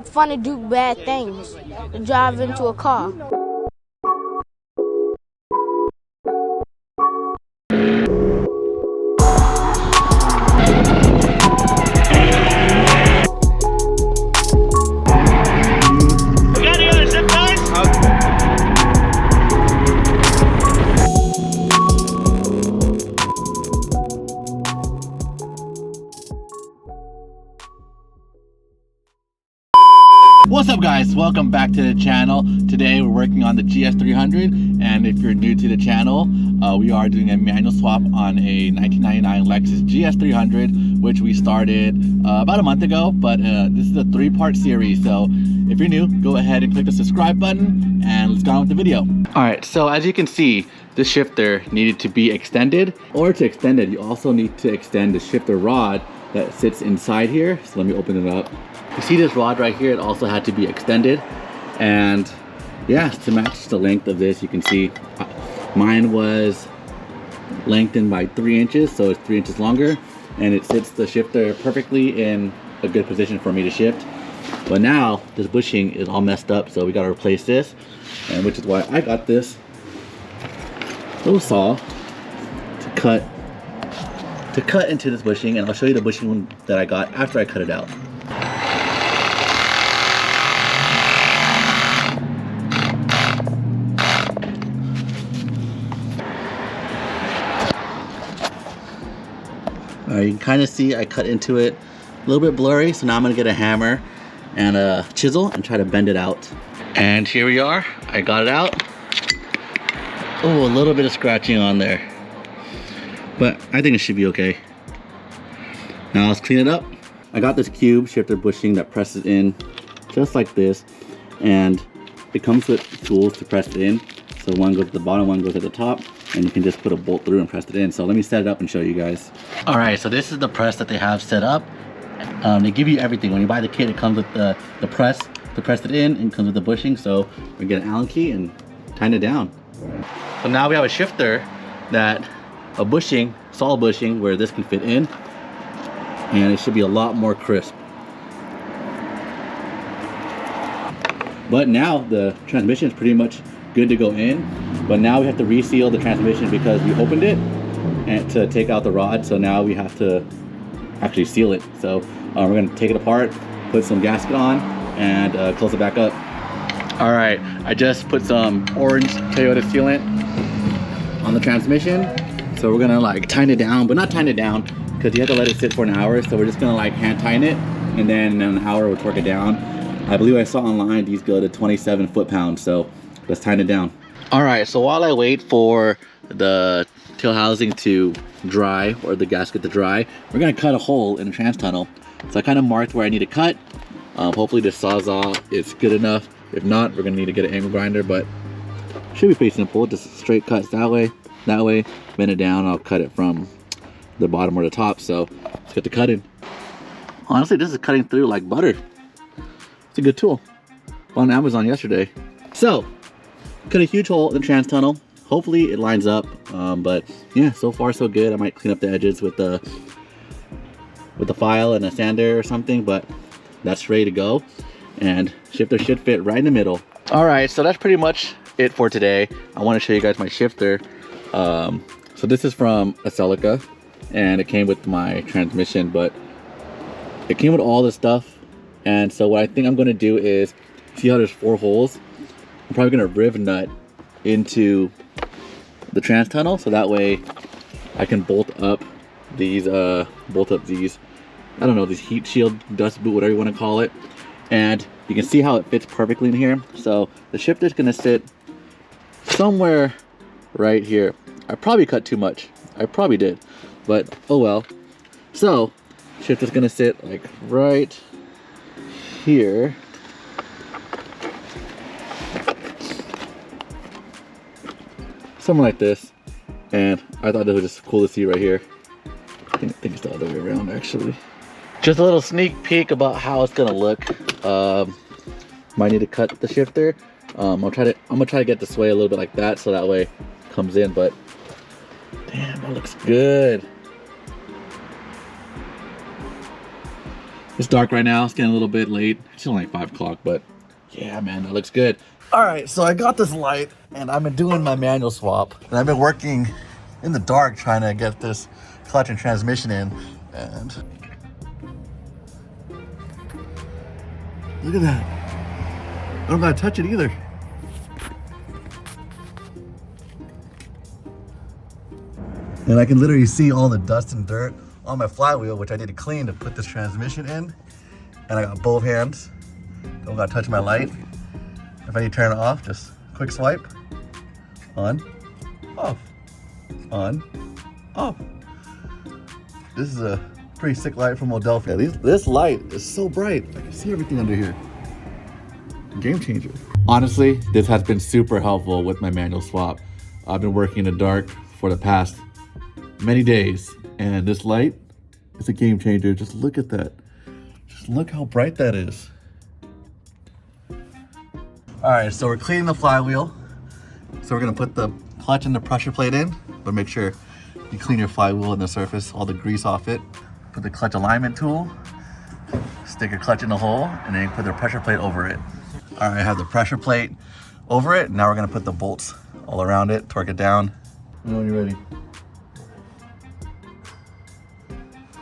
fun to do bad things, to drive into a car. What's up guys, welcome back to the channel. Today we're working on the GS300, and if you're new to the channel, we are doing a manual swap on a 1999 Lexus GS300, which we started about a month ago, but this is a 3-part series. So if you're new, go ahead and click the subscribe button and let's go on with the video. Alright, so as you can see, the shifter needed to be extended. Or to extend it, you also need to extend the shifter rod that sits inside here. So let me open it up. You see this rod right here, it also had to be extended, and yeah, to match the length of this, you can see mine was lengthened by 3 inches, so it's 3 inches longer, and it sits the shifter perfectly in a good position for me to shift. But now this bushing is all messed up, so we got to replace this, and which is why I got this little saw to cut into this bushing, and I'll show you the bushing that I got after I cut it out. You can kind of see I cut into it, a little bit blurry, so now I'm going to get a hammer and a chisel and try to bend it out. And here we are, I got it out. Oh, a little bit of scratching on there, but I think it should be okay. Now let's clean it up. I got this cube shifter bushing that presses in just like this, and it comes with tools to press it in. So one goes at the bottom, one goes at the top, and you can just put a bolt through and press it in. So let me set it up and show you guys. All right, so this is the press that they have set up. They give you everything. When you buy the kit, it comes with the press to press it in, and comes with the bushing. So we get an Allen key and tighten it down. So now we have a shifter a bushing, solid bushing, where this can fit in, and it should be a lot more crisp. But now the transmission is pretty much good to go in, but now we have to reseal the transmission because we opened it and to take out the rod, so now we have to actually seal it. So we're going to take it apart, put some gasket on, and close it back up. All right, I just put some orange Toyota sealant on the transmission, so we're gonna like tighten it down, but not tighten it down because you have to let it sit for an hour. So we're just gonna like hand tighten it, and then in an hour we'll torque it down. I believe I saw online these go to 27 foot-pounds, so let's tighten it down. All right, so while I wait for the tail housing to dry, or the gasket to dry, we're gonna cut a hole in the trans tunnel. So I kind of marked where I need to cut. Hopefully the Sawzall is good enough. If not, we're gonna need to get an angle grinder, but should be pretty simple. Just straight cuts that way, bend it down. I'll cut it from the bottom or the top. So let's get to cutting. Honestly, this is cutting through like butter. It's a good tool. On Amazon yesterday. So cut a huge hole in the trans tunnel. Hopefully it lines up, but yeah, so far so good. I might clean up the edges with the file and a sander or something, but that's ready to go, and shifter should fit right in the middle. All right, so that's pretty much it for today. I want to show you guys my shifter. So this is from Celica, and it came with my transmission, but it came with all this stuff. And so what I think I'm going to do is, see how there's 4 holes? I'm probably going to riv nut into the trans tunnel, so that way I can bolt up these I don't know, these heat shield, dust boot, whatever you want to call it. And you can see how it fits perfectly in here. So the shifter's going to sit somewhere right here. I probably cut too much. I probably did, but oh well. So shifter's going to sit like right here. Something like this, and I thought this was just cool to see right here. I think it's the other way around actually. Just a little sneak peek about how it's gonna look. Might need to cut the shifter. I'm gonna try to get the sway a little bit like that, so that way it comes in. But damn, that looks good. It's dark right now. It's getting a little bit late. It's only like 5 o'clock, but yeah, man, that looks good. All right, so I got this light and I've been doing my manual swap and I've been working in the dark trying to get this clutch and transmission in, and look at that. I don't gotta touch it either. And I can literally see all the dust and dirt on my flywheel, which I need to clean to put this transmission in. And I got both hands. Don't gotta touch my light. If I need to turn it off, just quick swipe. On, off, on, off. This is a pretty sick light from Philadelphia. This light is so bright. I can see everything under here. Game changer. Honestly, this has been super helpful with my manual swap. I've been working in the dark for the past many days, and this light is a game changer. Just look at that. Just look how bright that is. All right, so we're cleaning the flywheel. So we're gonna put the clutch and the pressure plate in, but make sure you clean your flywheel and the surface, all the grease off it. Put the clutch alignment tool, stick your clutch in the hole, and then you put the pressure plate over it. All right, I have the pressure plate over it. Now we're gonna put the bolts all around it, torque it down. When you're ready.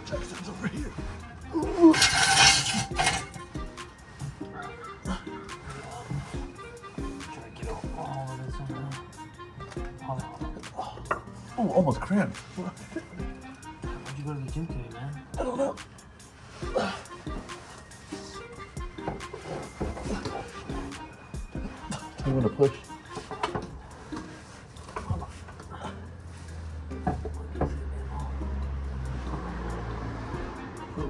Jackson's over here. Ooh. Oh, almost cramped. Why'd you go to the gym today, man? I don't know. I'm gonna push.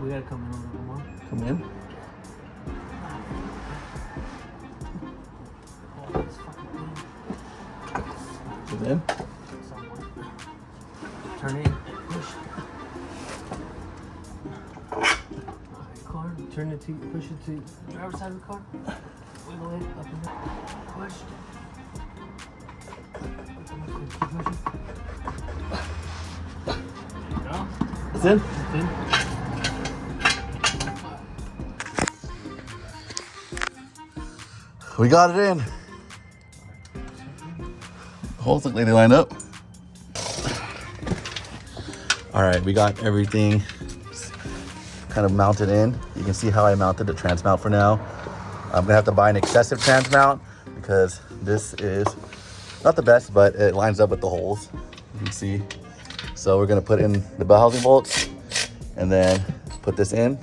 We gotta come in a little bit more. Come in. Oh, that's fucking Come in. Turn in. Push. Car. Turn it to push it to the driver's side of the car. Wiggle it up and down. Push. Keep pushing. There you go. It's in. It's in. We got it in. Holes look like they line up. All right, we got everything kind of mounted in. You can see how I mounted the trans mount for now. I'm gonna have to buy an excessive trans mount because this is not the best, but it lines up with the holes, you can see. So we're gonna put in the bell housing bolts and then put this in,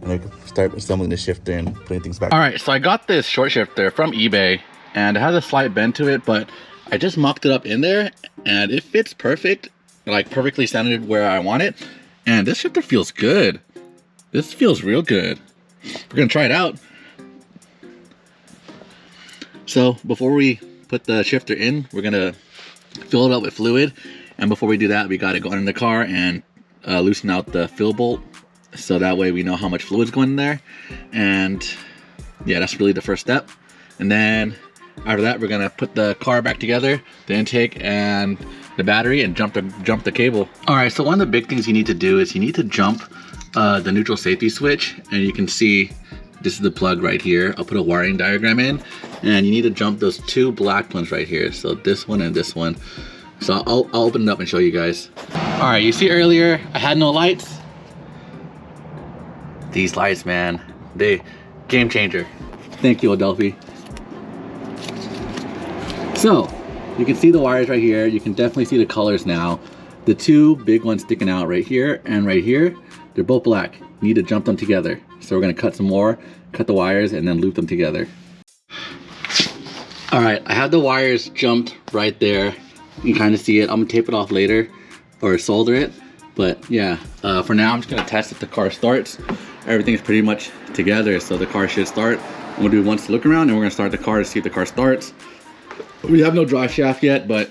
and then start assembling the shifter and putting things back. All right, so I got this short shifter from eBay and it has a slight bend to it, but I just mocked it up in there and it fits perfect, like perfectly centered where I want it. And this shifter feels good. This feels real good. We're gonna try it out. So before we put the shifter in, we're gonna fill it up with fluid. And before we do that, we gotta go in the car and loosen out the fill bolt. So that way we know how much fluid's going in there. And yeah, that's really the first step. And then after that, we're gonna put the car back together, the intake and the battery, and jump the cable. All right, so one of the big things you need to do is you need to jump the neutral safety switch. And you can see this is the plug right here. I'll put a wiring diagram in, and you need to jump those two black ones right here. So this one and this one. So I'll open it up and show you guys. All right, you see earlier I had no lights. These lights, man, they game changer. Thank you, Adelphi. So you can see the wires right here. You can definitely see the colors now. The two big ones sticking out right here and right here, they're both black. You need to jump them together. So we're gonna cut some more, cut the wires, and then loop them together. All right, I have the wires jumped right there. You can kind of see it. I'm gonna tape it off later or solder it. But yeah, for now, I'm just gonna test if the car starts. Everything's pretty much together, so the car should start. I'm gonna do once to look around, and we're gonna start the car to see if the car starts. We have no drive shaft yet, but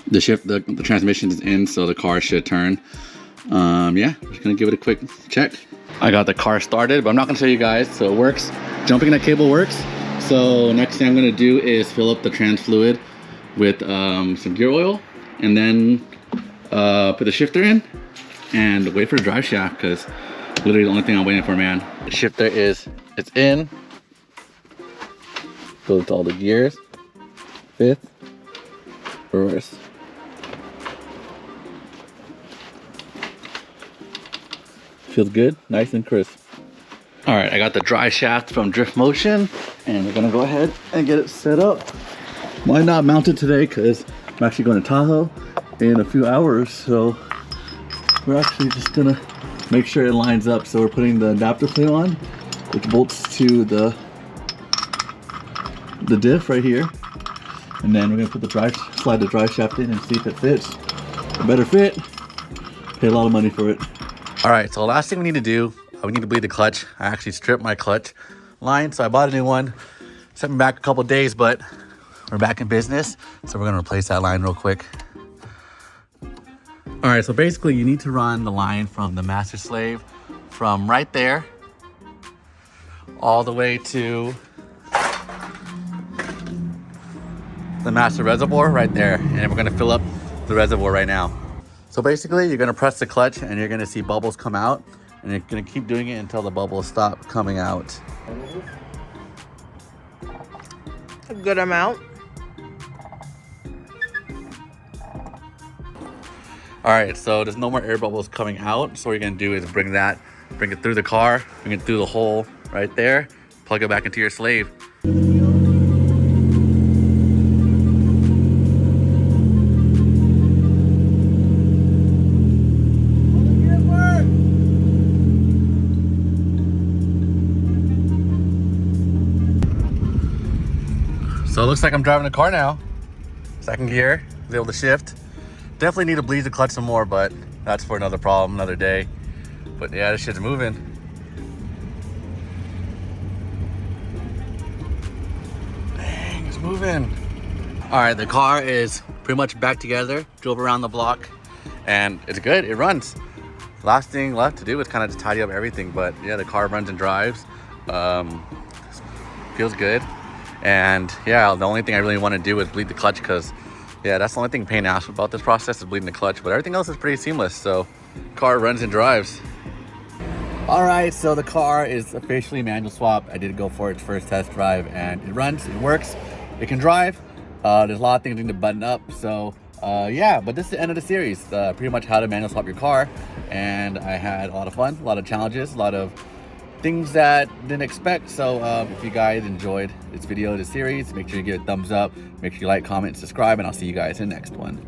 the transmission is in, so the car should turn. Yeah, I'm just gonna give it a quick check. I got the car started, but I'm not gonna show you guys, so it works. Jumping that cable works. So next thing I'm gonna do is fill up the trans fluid with some gear oil, and then put the shifter in and wait for the drive shaft, because Literally the only thing I'm waiting for, man. The shifter it's in. Goes to all the gears. Fifth, reverse. Feels good, nice and crisp. All right, I got the dry shaft from Drift Motion, and we're gonna go ahead and get it set up. Why not mount it today? Because I'm actually going to Tahoe in a few hours, so we're actually just gonna make sure it lines up. So we're putting the adapter plate on, which bolts to the diff right here, and then we're gonna put slide the dry shaft in and see if it fits. It better fit. Pay a lot of money for it. All right, so the last thing we need to do, we need to bleed the clutch. I actually stripped my clutch line, so I bought a new one. Sent me back a couple days, but we're back in business, so we're gonna replace that line real quick. All right, so basically you need to run the line from the master slave from right there all the way to the master reservoir right there, and we're gonna fill up the reservoir right now. So basically you're gonna press the clutch and you're gonna see bubbles come out, and you're gonna keep doing it until the bubbles stop coming out. A good amount. All right, so there's no more air bubbles coming out. So what you're gonna do is bring it through the car, bring it through the hole right there, plug it back into your slave. So it looks like I'm driving the car now. Second gear, was able to shift. Definitely need to bleed the clutch some more, but that's for another problem, another day. But yeah, this shit's moving. Dang, it's moving. All right, the car is pretty much back together. Drove around the block and it's good, it runs. Last thing left to do is kind of just tidy up everything, but yeah, the car runs and drives. Feels good. And yeah, the only thing I really want to do is bleed the clutch, because yeah, that's the only thing pain in the ass about this process is bleeding the clutch, but everything else is pretty seamless. So car runs and drives. All right, so the car is officially manual swap. I did go for its first test drive and it runs, it works, it can drive. There's a lot of things we need to button up. So yeah, but this is the end of the series, pretty much how to manual swap your car. And I had a lot of fun, a lot of challenges, a lot of things that didn't expect. So if you guys enjoyed this video, this series, make sure you give it a thumbs up, make sure you like, comment, subscribe, and I'll see you guys in the next one.